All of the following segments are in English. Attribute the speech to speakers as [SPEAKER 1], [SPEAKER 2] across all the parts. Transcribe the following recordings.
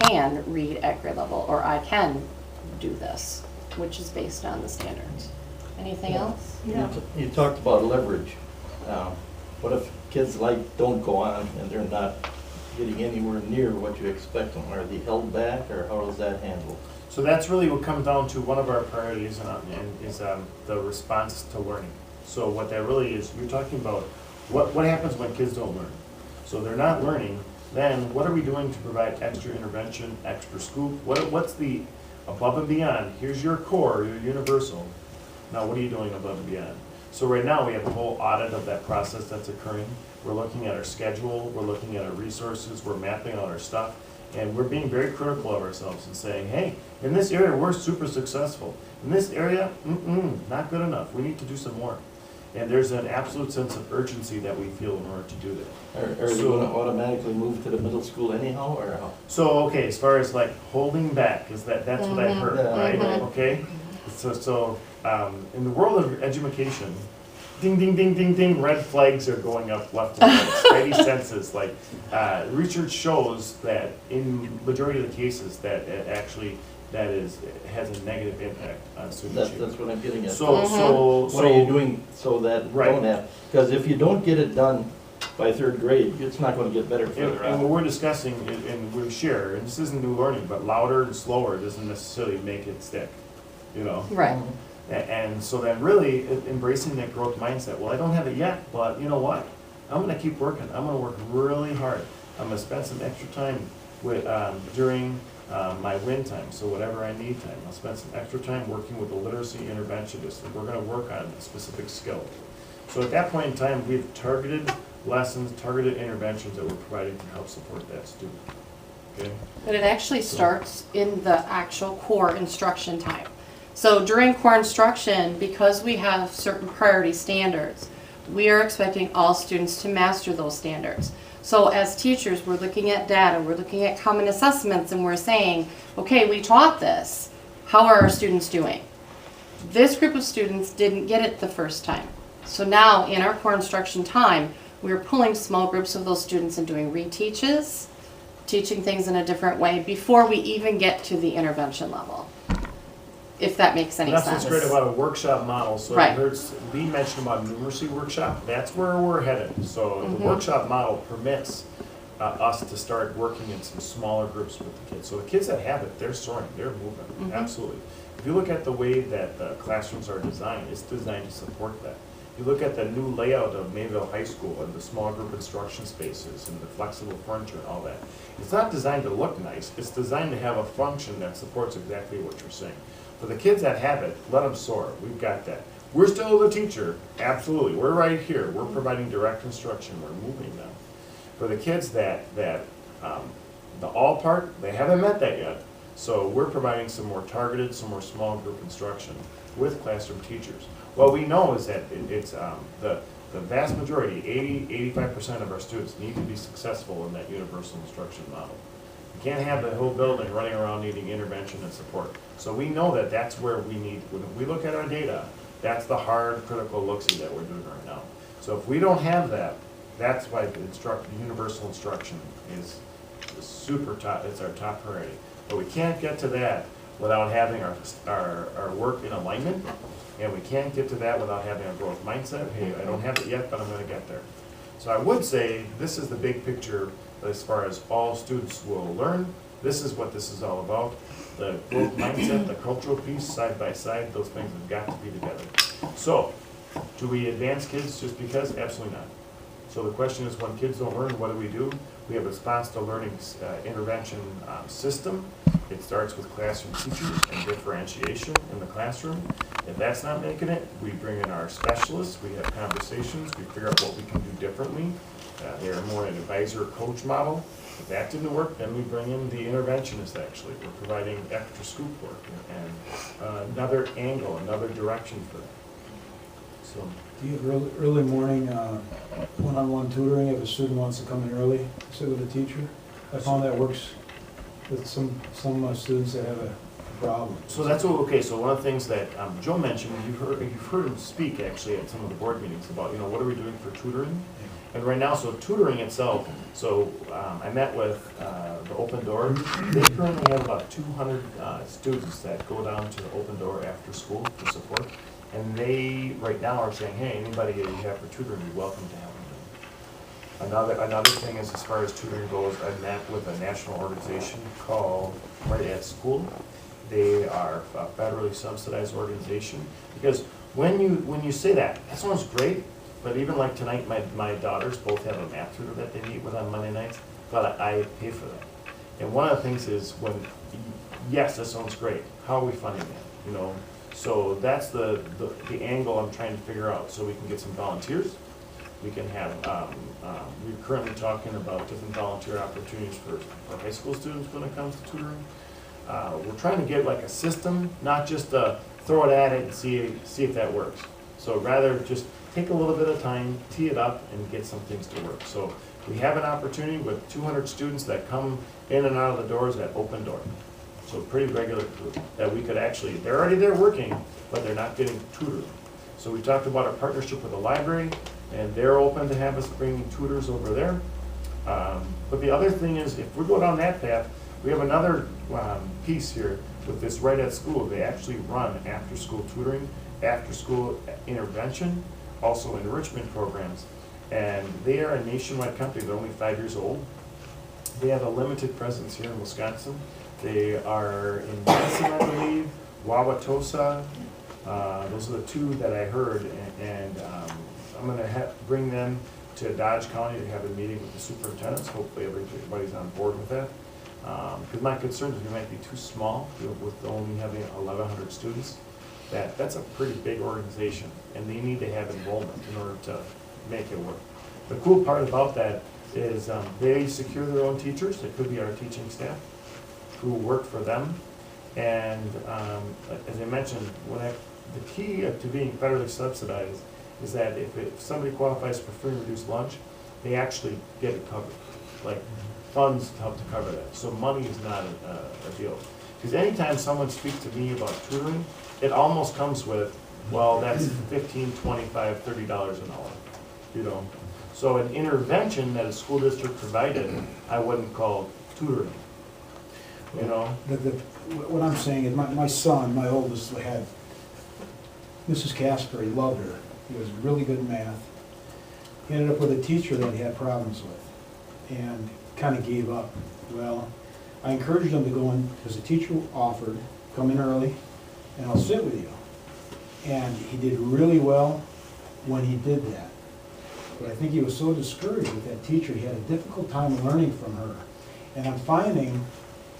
[SPEAKER 1] can read at grade level, or I can do this, which is based on the standards. Anything else?
[SPEAKER 2] Yeah.
[SPEAKER 3] You talked about leverage. What if kids don't go on and they're not getting anywhere near what you expect them? Are they held back, or how does that handle?
[SPEAKER 2] So that's really what comes down to one of our priorities is the response to learning. So what that really is, you're talking about what happens when kids don't learn. So they're not learning, then what are we doing to provide extra intervention, extra scoop? What's the above and beyond? Here's your core, your universal. Now what are you doing above and beyond? So right now we have a whole audit of that process that's occurring. We're looking at our schedule, we're looking at our resources, we're mapping out our stuff, and we're being very critical of ourselves and saying, hey, in this area we're super successful. In this area, not good enough. We need to do some more. And there's an absolute sense of urgency that we feel in order to do that.
[SPEAKER 3] Are you going to automatically move to the middle school anyhow, or how?
[SPEAKER 2] So, okay, as far as like holding back, that's what I heard, right? Okay? So in the world of education, ding, ding, ding, ding, ding, red flags are going up left and right. Spidey senses, like research shows that in majority of the cases that it actually has a negative impact on student achievement.
[SPEAKER 3] That's what I'm getting at.
[SPEAKER 2] So
[SPEAKER 3] what are you doing so that
[SPEAKER 2] Right.
[SPEAKER 3] don't happen? Because if you don't get it done by third grade, it's not going to get better further
[SPEAKER 2] And what
[SPEAKER 3] on.
[SPEAKER 2] we're discussing, and we share, and this isn't new learning, but louder and slower doesn't necessarily make it stick, you know?
[SPEAKER 1] Right.
[SPEAKER 2] And so then really embracing that growth mindset, well, I don't have it yet, but you know what? I'm gonna keep working, I'm gonna work really hard. I'm gonna spend some extra time with, during my win time, so whatever I need time. I'll spend some extra time working with the literacy interventionist, and we're gonna work on a specific skill. So at that point in time, we have targeted lessons, targeted interventions that we're providing to help support that student. Okay?
[SPEAKER 1] But it actually starts in the actual core instruction time. So during core instruction, because we have certain priority standards, we are expecting all students to master those standards. So as teachers, we're looking at data, we're looking at common assessments, and we're saying, okay, we taught this. How are our students doing? This group of students didn't get it the first time. So now in our core instruction time, we're pulling small groups of those students and doing reteaches, teaching things in a different way before we even get to the intervention level. If that makes any
[SPEAKER 2] That's
[SPEAKER 1] sense.
[SPEAKER 2] what's great about a workshop model. So
[SPEAKER 1] Right.
[SPEAKER 2] I heard Lee mention about numeracy workshop. That's where we're headed. So the workshop model permits us to start working in some smaller groups with the kids. So the kids that have it, they're soaring, they're moving, absolutely. If you look at the way that the classrooms are designed, it's designed to support that. You look at the new layout of Mayville High School and the small group instruction spaces and the flexible furniture and all that. It's not designed to look nice. It's designed to have a function that supports exactly what you're saying. For the kids that have it, let them soar. We've got that. We're still the teacher, absolutely. We're right here. We're providing direct instruction. We're moving them. For the kids the all part, they haven't met that yet. So we're providing some more targeted, some more small group instruction with classroom teachers. What we know is that it's the vast majority, 85% of our students need to be successful in that universal instruction model. You can't have the whole building running around needing intervention and support. So we know that that's where we need, when we look at our data, that's the hard, critical look-see that we're doing right now. So if we don't have that, that's why the universal instruction is super top, it's our top priority. But we can't get to that without having our work in alignment, and we can't get to that without having a growth mindset. Hey, I don't have it yet, but I'm gonna get there. So I would say this is the big picture as far as all students will learn. This is what this is all about. The growth mindset, the cultural piece, side by side, those things have got to be together. So, do we advance kids just because? Absolutely not. So the question is, when kids don't learn, what do? We have a response to learning intervention system. It starts with classroom teachers and differentiation in the classroom. If that's not making it, we bring in our specialists, we have conversations, we figure out what we can do differently. They're more an advisor coach model. If that didn't work, then we bring in the interventionist actually. We're providing extra scoop work and another angle, another direction for that. So,
[SPEAKER 4] Do you have early morning one-on-one tutoring if a student wants to come in early, sit with a teacher? I found that works with some students that have a problem.
[SPEAKER 2] So that's what, okay, so one of the things that Joe mentioned, you've heard him speak actually at some of the board meetings about, what are we doing for tutoring? And right now, so tutoring itself, so I met with the Open Door. They currently have about 200 students that go down to the Open Door after school for support. And they, right now, are saying, hey, anybody that you have for tutoring, you're welcome to have them. Another thing is, as far as tutoring goes, I met with a national organization called Right at School. They are a federally subsidized organization, because when you say that sounds great, but even like tonight, my daughters both have a math tutor that they meet with on Monday nights, but I pay for that. And one of the things is yes, that sounds great, how are we funding that, So that's the angle I'm trying to figure out, so we can get some volunteers. We can have, we're currently talking about different volunteer opportunities for high school students when it comes to tutoring. We're trying to get like a system, not just throw it at it and see if that works. So rather just take a little bit of time, tee it up, and get some things to work. So we have an opportunity with 200 students that come in and out of the doors at Open Door. So pretty regular group that we could actually, they're already there working, but they're not getting tutored. So we talked about our partnership with the library, and they're open to have us bringing tutors over there. But the other thing is, if we go down that path, we have another piece here with this Right at School. They actually run after-school tutoring, after-school intervention, also enrichment programs. And they are a nationwide company. They're only 5 years old. They have a limited presence here in Wisconsin. They are in Madison, I believe, Wauwatosa. Those are the two that I heard. And I'm going to bring them to Dodge County to have a meeting with the superintendents. Hopefully everybody's on board with that. Because my concern is we might be too small with only having 1,100 students. That's a pretty big organization, and they need to have enrollment in order to make it work. The cool part about that is they secure their own teachers. It could be our teaching staff who work for them. And as I mentioned, the key to being federally subsidized is that if somebody qualifies for free and reduced lunch, they actually get it covered, like funds to help to cover that. So money is not a deal. Because anytime someone speaks to me about tutoring, it almost comes with, well, that's $15, $25, $30 an hour, So an intervention that a school district provided, I wouldn't call tutoring,
[SPEAKER 4] What I'm saying is, my son, my oldest, had Mrs. Casper. He loved her. He was really good in math. He ended up with a teacher that he had problems with, and kind of gave up. Well, I encouraged him to go in, because the teacher offered, come in early, and I'll sit with you. And he did really well when he did that. But I think he was so discouraged with that teacher, he had a difficult time learning from her. And I'm finding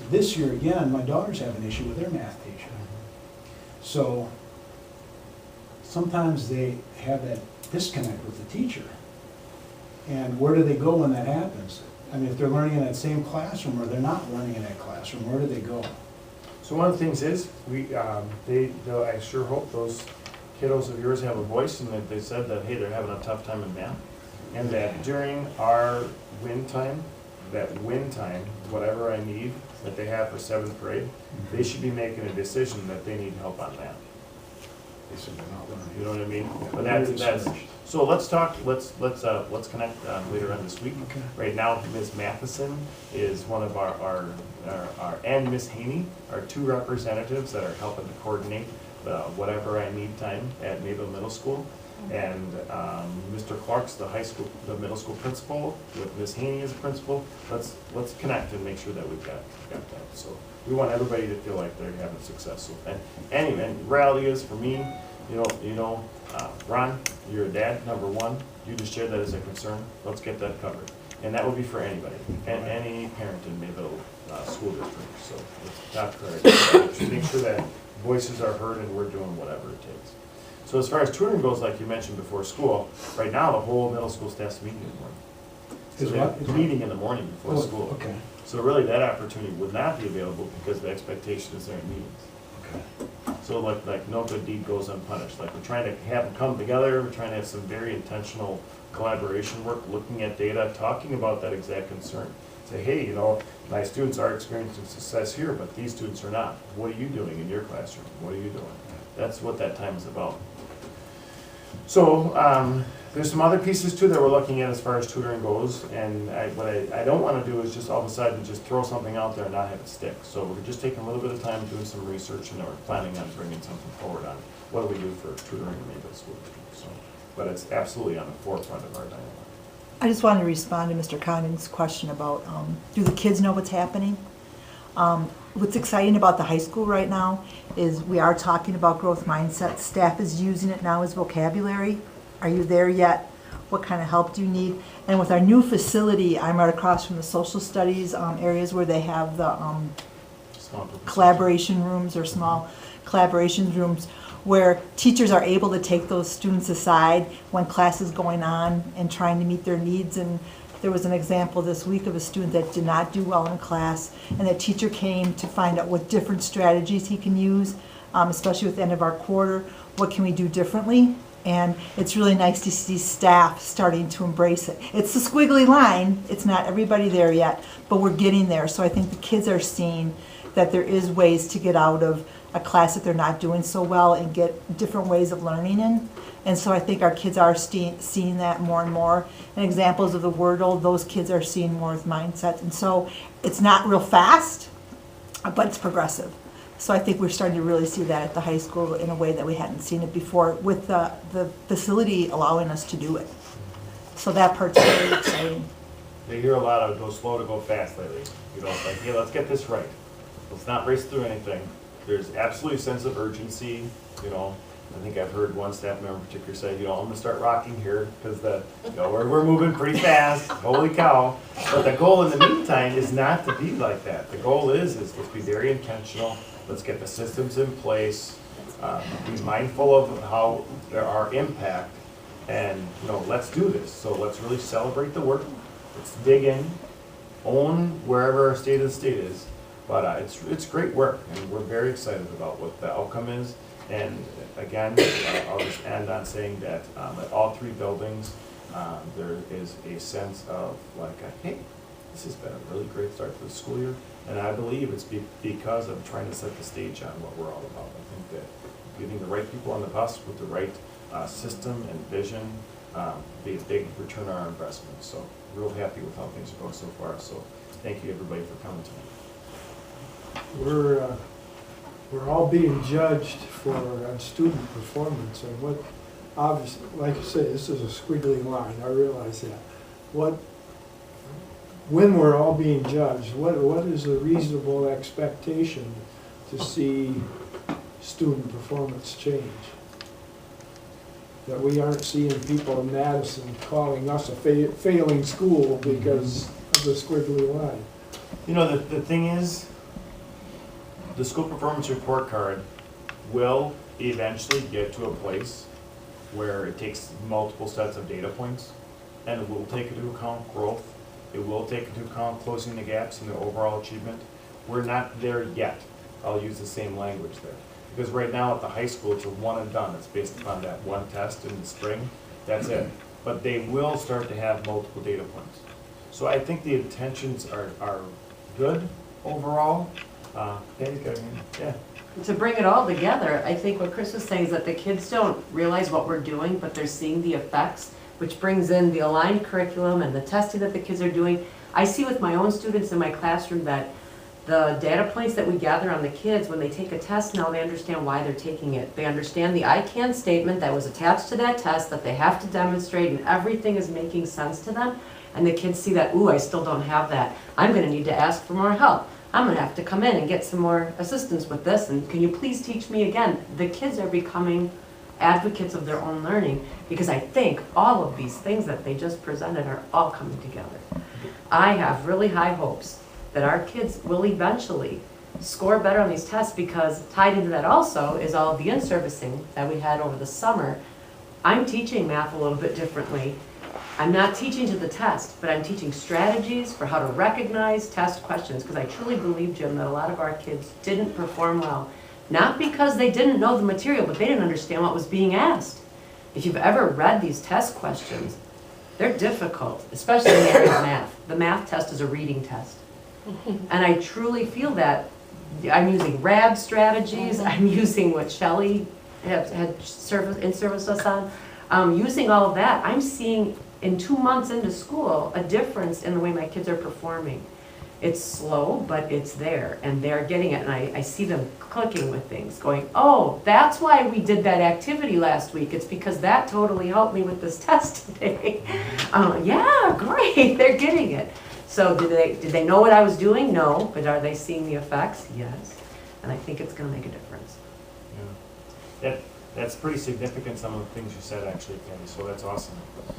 [SPEAKER 4] this year again, my daughters have an issue with their math teacher. So sometimes they have that disconnect with the teacher. And where do they go when that happens? I mean, if they're learning in that same classroom or they're not learning in that classroom, where do they go?
[SPEAKER 2] So one of the things is, I sure hope those kiddos of yours have a voice, and that they said that, hey, they're having a tough time in math. And that during our win time, whatever I need that they have for 7th grade, they should be making a decision that they need help on that.
[SPEAKER 4] They said they're not learning.
[SPEAKER 2] You know what I mean? But that's so let's talk, let's connect later on this week.
[SPEAKER 4] Okay.
[SPEAKER 2] Right now, Ms. Matheson is one of our and Ms. Haney are 2 representatives that are helping to coordinate whatever I need time at Mayville Middle School. And Mr. Clark's the middle school principal, with Ms. Haney as a principal. Let's connect and make sure that we've got that. So we want everybody to feel like they're having success. So, and reality is, for me, Ron, you're a dad, number one. You just shared that as a concern. Let's get that covered. And that would be for anybody, and any parent in Mayville School District. So it's top priority. Make sure that voices are heard and we're doing whatever it takes. So as far as tutoring goes, like you mentioned before school, right now the whole middle school staff's meeting in the morning. So they're meeting in the morning before school.
[SPEAKER 4] Okay.
[SPEAKER 2] So really that opportunity would not be available because the expectation is they're in meetings.
[SPEAKER 4] Okay.
[SPEAKER 2] So like no good deed goes unpunished. Like we're trying to have them come together, we're trying to have some very intentional collaboration work, looking at data, talking about that exact concern. Say, hey, my students are experiencing success here, but these students are not. What are you doing in your classroom? What are you doing? That's what that time is about. So, there's some other pieces too that we're looking at as far as tutoring goes, and what I don't want to do is just all of a sudden just throw something out there and not have it stick. So we're just taking a little bit of time doing some research, and we're planning on bringing something forward on what do we do for tutoring in Mayville School District. So, but it's absolutely on the forefront of our dialogue.
[SPEAKER 5] I just wanted to respond to Mr. Condon's question about, do the kids know what's happening? What's exciting about the high school right now is we are talking about growth mindset. Staff is using it now as vocabulary. Are you there yet? What kind of help do you need? And with our new facility, I'm right across from the social studies areas where they have the collaboration rooms or small collaboration rooms where teachers are able to take those students aside when class is going on and trying to meet their needs. And there was an example this week of a student that did not do well in class, and the teacher came to find out what different strategies he can use, especially with the end of our quarter. What can we do differently? And it's really nice to see staff starting to embrace it. It's the squiggly line. It's not everybody there yet, but we're getting there. So I think the kids are seeing that there is ways to get out of a class that they're not doing so well and get different ways of learning in. And so I think our kids are seeing that more and more. And examples of the Wordle, those kids are seeing more with mindset. And so it's not real fast, but it's progressive. So I think we're starting to really see that at the high school in a way that we hadn't seen it before, with the facility allowing us to do it. So that part's very exciting.
[SPEAKER 2] They hear a lot of go slow to go fast lately. It's like, hey, let's get this right. Let's not race through anything. There's absolutely a sense of urgency, I think I've heard one staff member in particular say, I'm gonna start rocking here because we're moving pretty fast. Holy cow! But the goal in the meantime is not to be like that. The goal is let's be very intentional. Let's get the systems in place. Be mindful of how there are impact, and let's do this. So let's really celebrate the work. Let's dig in, own wherever our state of the state is. But it's great work, and we're very excited about what the outcome is. And again, I'll just end on saying that at all three buildings, there is a sense of hey, this has been a really great start to the school year. And I believe it's because I'm trying to set the stage on what we're all about. I think that getting the right people on the bus with the right system and vision be a big return on our investment. So real happy with how things are going so far. So thank you everybody for coming tonight.
[SPEAKER 6] We're all being judged for student performance, and what, obviously, like you say, this is a squiggly line, I realize that. When we're all being judged, what is a reasonable expectation to see student performance change? That we aren't seeing people in Madison calling us a failing school because of the squiggly line.
[SPEAKER 2] The thing is, the school performance report card will eventually get to a place where it takes multiple sets of data points, and it will take into account growth. It will take into account closing the gaps in the overall achievement. We're not there yet. I'll use the same language there. Because right now at the high school, it's a one and done. It's based upon that one test in the spring. That's it. But they will start to have multiple data points. So I think the intentions are good overall. Yeah.
[SPEAKER 7] To bring it all together, I think what Chris was saying is that the kids don't realize what we're doing, but they're seeing the effects, which brings in the aligned curriculum and the testing that the kids are doing. I see with my own students in my classroom that the data points that we gather on the kids, when they take a test now, they understand why they're taking it. They understand the I can statement that was attached to that test that they have to demonstrate, and everything is making sense to them. And the kids see that, ooh, I still don't have that. I'm gonna need to ask for more help. I'm gonna have to come in and get some more assistance with this, and can you please teach me again? The kids are becoming advocates of their own learning, because I think all of these things that they just presented are all coming together. I have really high hopes that our kids will eventually score better on these tests, because tied into that also is all of the in-servicing that we had over the summer. I'm teaching math a little bit differently. I'm not teaching to the test, but I'm teaching strategies for how to recognize test questions, because I truly believe, Jim, that a lot of our kids didn't perform well. Not because they didn't know the material, but they didn't understand what was being asked. If you've ever read these test questions, They're difficult, especially in the area of math. The math test is a reading test. And I truly feel that. I'm using RAB strategies, I'm using what Shelley had in-service us on. Using all of that, I'm seeing in 2 months into school, a difference in the way my kids are performing. It's slow, but it's there, and they're getting it, and I see them clicking with things, going, oh, that's why we did that activity last week. It's because that totally helped me with this test today. Yeah, great, they're getting it. So did they know what I was doing? No, but are they seeing the effects? Yes, and I think it's gonna make a difference.
[SPEAKER 2] Yeah. That's pretty significant, some of the things you said actually, Candy, so that's awesome.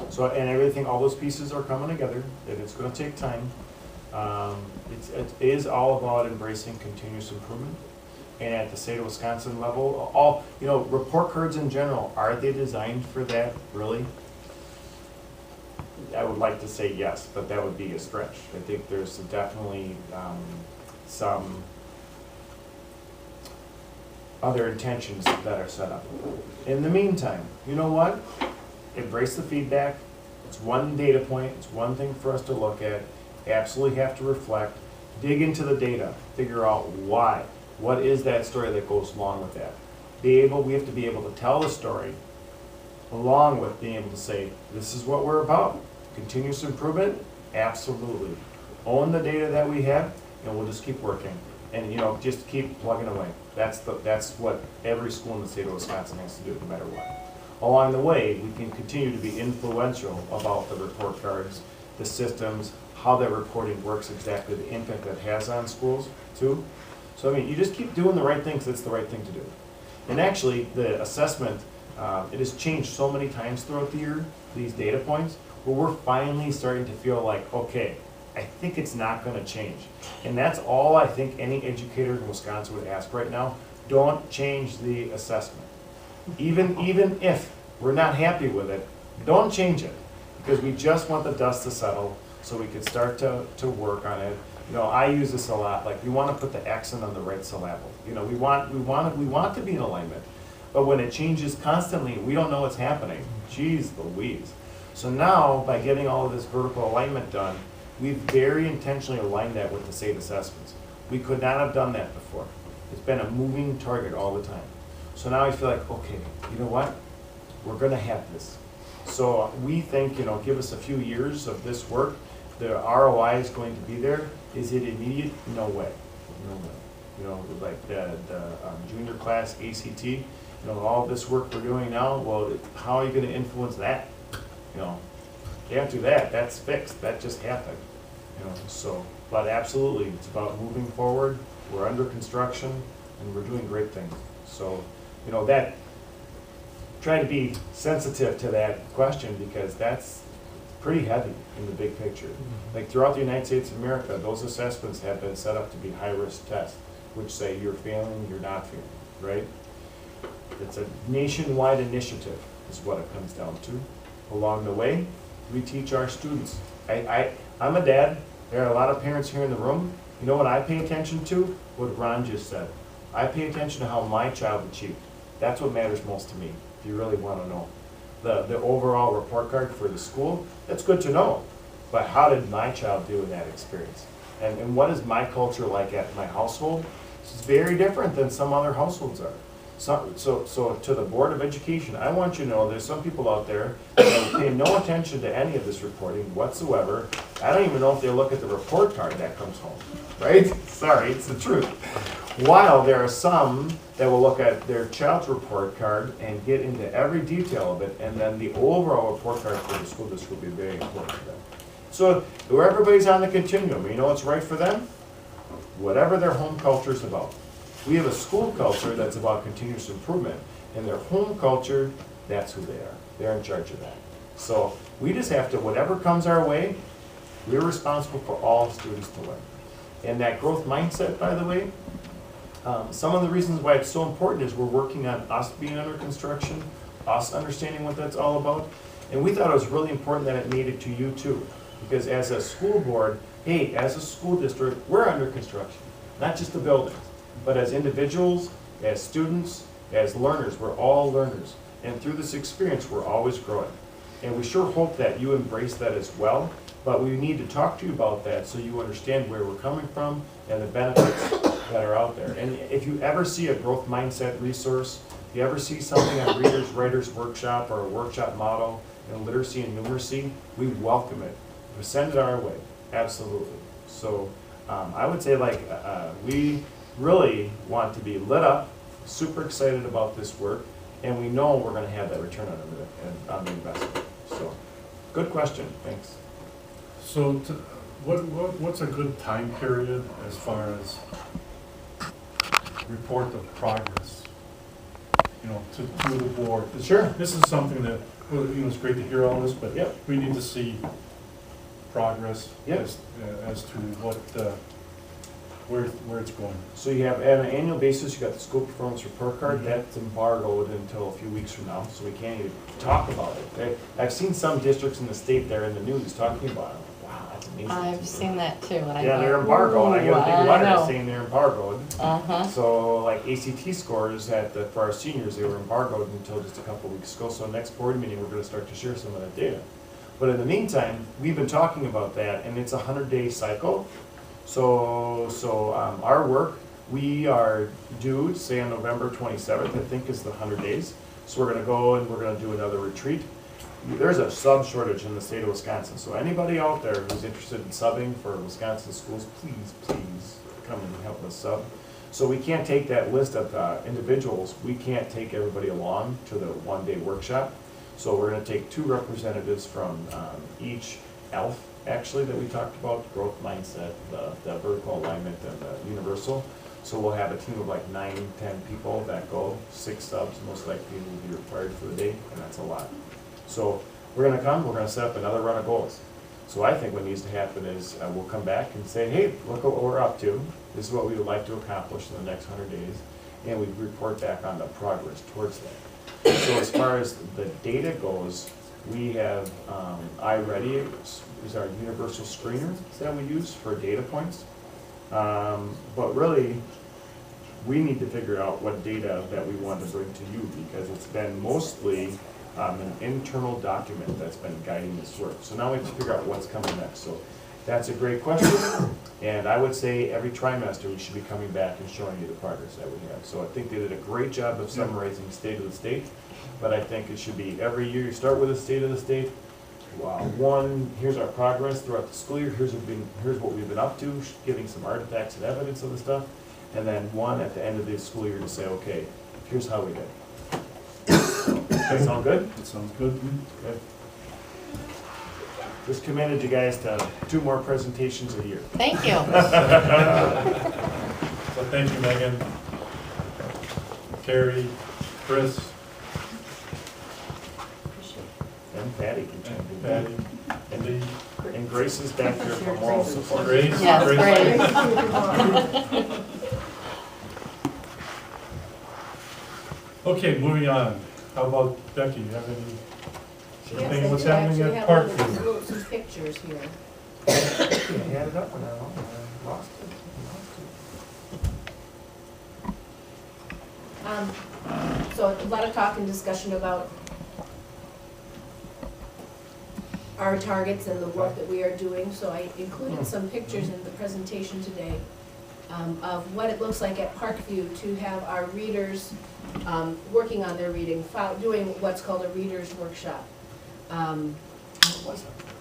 [SPEAKER 2] So, and everything, all those pieces are coming together, and it's gonna take time. It is all about embracing continuous improvement. And at the state of Wisconsin level, all, report cards in general, are they designed for that, really? I would like to say yes, but that would be a stretch. I think there's definitely some other intentions that are set up. In the meantime, you know what? Embrace the feedback. It's one data point, it's one thing for us to look at. Absolutely have to reflect, dig into the data, figure out why. What is that story that goes along with that? We have to be able to tell the story along with being able to say, this is what we're about. Continuous improvement, absolutely. Own the data that we have, and we'll just keep working. And just keep plugging away. That's what every school in the state of Wisconsin has to do, no matter what. Along the way, we can continue to be influential about the report cards, the systems, how that reporting works exactly, the impact that has on schools too. So you just keep doing the right things, that's the right thing to do. And actually, the assessment, it has changed so many times throughout the year, these data points, where we're finally starting to feel like, okay, I think it's not gonna change. And that's all I think any educator in Wisconsin would ask right now. Don't change the assessment. Even if we're not happy with it, don't change it. Because we just want the dust to settle so we can start to work on it. I use this a lot, like we want to put the accent on the right syllable. We want to be in alignment. But when it changes constantly, we don't know what's happening. Geez Louise. So now, by getting all of this vertical alignment done, we've very intentionally aligned that with the state assessments. We could not have done that before. It's been a moving target all the time. So now I feel like, okay, you know what? We're gonna have this. So we think, give us a few years of this work, the ROI is going to be there. Is it immediate? No way. No way. Like the junior class ACT, all this work we're doing now, well, how are you gonna influence that? After that, that's fixed, that just happened. But absolutely, it's about moving forward, we're under construction, and we're doing great things. So, that, try to be sensitive to that question because that's pretty heavy in the big picture. Like throughout the United States of America, those assessments have been set up to be high-risk tests, which say you're failing, you're not failing, right? It's a nationwide initiative is what it comes down to. Along the way, we teach our students. I'm a dad. There are a lot of parents here in the room. You know what I pay attention to? What Ron just said. I pay attention to how my child achieved. That's what matters most to me, if you really want to know. The overall report card for the school, that's good to know. But how did my child do in that experience? And what is my culture like at my household? It's very different than some other households are. So to the Board of Education, I want you to know there's some people out there that pay no attention to any of this reporting whatsoever. I don't even know if they look at the report card that comes home, right? Sorry, it's the truth. While there are some that will look at their child's report card and get into every detail of it, and then the overall report card for the school district will be very important to them. So where everybody's on the continuum, you know what's right for them? Whatever their home culture is about. We have a school culture that's about continuous improvement, and their home culture, that's who they are. They're in charge of that. So we just have to, whatever comes our way, we're responsible for all students to learn. And that growth mindset, by the way, some of the reasons why it's so important is we're working on us being under construction, us understanding what that's all about, and we thought it was really important that it made it to you too. Because as a school board, hey, as a school district, we're under construction, not just the buildings. But as individuals, as students, as learners, we're all learners. And through this experience, we're always growing. And we sure hope that you embrace that as well, but we need to talk to you about that so you understand where we're coming from and the benefits that are out there. And if you ever see a growth mindset resource, if you ever see something on Readers Writers Workshop or a workshop model in literacy and numeracy, we welcome it. Send it our way, absolutely. So I would say we really want to be lit up, super excited about this work, and we know we're gonna have that return on the investment. So, good question, thanks.
[SPEAKER 8] So, what's a good time period as far as report of progress? You know, to the board?
[SPEAKER 2] Sure.
[SPEAKER 8] This is something that, well, you know, it's great to hear all this, but
[SPEAKER 2] Yep.
[SPEAKER 8] we need to see progress
[SPEAKER 2] Yep.
[SPEAKER 8] as to what, where it's going.
[SPEAKER 2] So you have, at an annual basis, you got the school performance report card, that's embargoed until a few weeks from now, so we can't even talk about it. I've seen some districts in the state that are in the news talking about it. Wow, that's amazing.
[SPEAKER 1] I've seen that too, and I
[SPEAKER 2] Yeah,
[SPEAKER 1] thought,
[SPEAKER 2] they're embargoed, I got a
[SPEAKER 1] "Ooh,
[SPEAKER 2] big letter
[SPEAKER 1] know."
[SPEAKER 2] saying they're embargoed.
[SPEAKER 1] Uh-huh.
[SPEAKER 2] So like ACT scores for our seniors, they were embargoed until just a couple weeks ago, so next board meeting, we're gonna start to share some of that data. But in the meantime, we've been talking about that, and it's a 100-day cycle. So our work, we are due, say on November 27th, I think is the 100 days. So we're gonna go and we're gonna do another retreat. There's a sub shortage in the state of Wisconsin, so anybody out there who's interested in subbing for Wisconsin schools, please come and help us sub. So we can't take that list of individuals, we can't take everybody along to the one-day workshop. So we're gonna take 2 representatives from each ELF, actually, that we talked about, growth mindset, the vertical alignment and the universal. So we'll have a team of like 9, 10 people that go, 6 subs most likely will be required for the day, and that's a lot. So we're gonna come, we're gonna set up another run of goals. So I think what needs to happen is we'll come back and say, hey, look at what we're up to. This is what we would like to accomplish in the next 100 days. And we report back on the progress towards that. So as far as the data goes, we have iReady is our universal screener that we use for data points. But really, we need to figure out what data that we want to bring to you because it's been mostly an internal document that's been guiding this work. So now we have to figure out what's coming next. So that's a great question. And I would say every trimester we should be coming back and showing you the progress that we have. So I think they did a great job of summarizing state of the state. But I think it should be every year you start with a state of the state. One, here's our progress throughout the school year, here's what we've been up to, giving some artifacts and evidence of the stuff. And then one at the end of the school year to say, okay, here's how we did. That sound good?
[SPEAKER 8] That sounds good.
[SPEAKER 2] Good. Just committed you guys to 2 more presentations a year.
[SPEAKER 1] Thank you.
[SPEAKER 8] So thank you, Megan, Carrie, Chris,
[SPEAKER 2] And Patty can chime in.
[SPEAKER 8] Patty, Lee.
[SPEAKER 2] And Grace is back there for moral support.
[SPEAKER 8] Grace.
[SPEAKER 1] Yes,
[SPEAKER 8] Grace.
[SPEAKER 1] great.
[SPEAKER 8] Okay, moving on. How about Becky? You have any,
[SPEAKER 9] Yes,
[SPEAKER 8] anything
[SPEAKER 9] I
[SPEAKER 8] what's
[SPEAKER 9] do
[SPEAKER 8] happening
[SPEAKER 9] actually
[SPEAKER 8] at
[SPEAKER 9] have
[SPEAKER 8] Parkview?
[SPEAKER 9] some pictures here.
[SPEAKER 2] I had it up and I lost it.
[SPEAKER 9] So a lot of talk and discussion about our targets and the work that we are doing. So I included some pictures in the presentation today of what it looks like at Parkview to have our readers working on their reading, doing what's called a reader's workshop.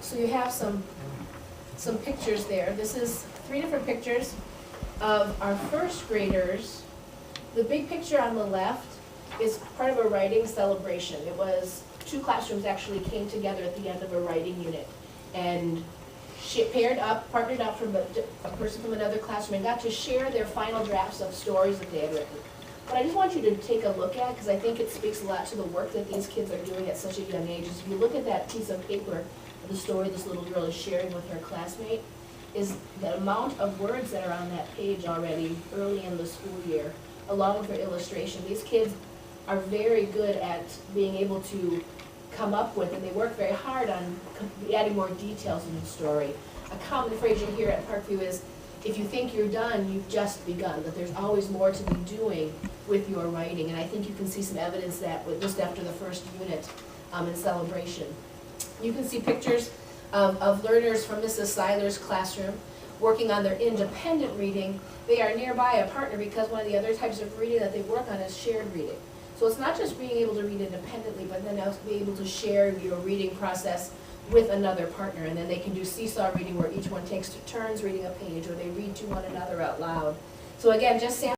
[SPEAKER 9] So you have some pictures there. This is 3 different pictures of our first graders. The big picture on the left is part of a writing celebration. It was 2 classrooms actually came together at the end of a writing unit and partnered up from a person from another classroom and got to share their final drafts of stories that they had written. What I just want you to take a look at, because I think it speaks a lot to the work that these kids are doing at such a young age, is if you look at that piece of paper, the story this little girl is sharing with her classmate, is the amount of words that are on that page already early in the school year, along with her illustration. These kids are very good at being able to come up with, and they work very hard on adding more details in the story. A common phrase you hear at Parkview is, if you think you're done, you've just begun, that there's always more to be doing with your writing. And I think you can see some evidence that just after the first unit in celebration. You can see pictures of learners from Mrs. Seiler's classroom working on their independent reading. They are nearby a partner because one of the other types of reading that they work on is shared reading. So it's not just being able to read independently, but then also be able to share your reading process with another partner. And then they can do seesaw reading where each one takes turns reading a page, or they read to one another out loud. So again, just samples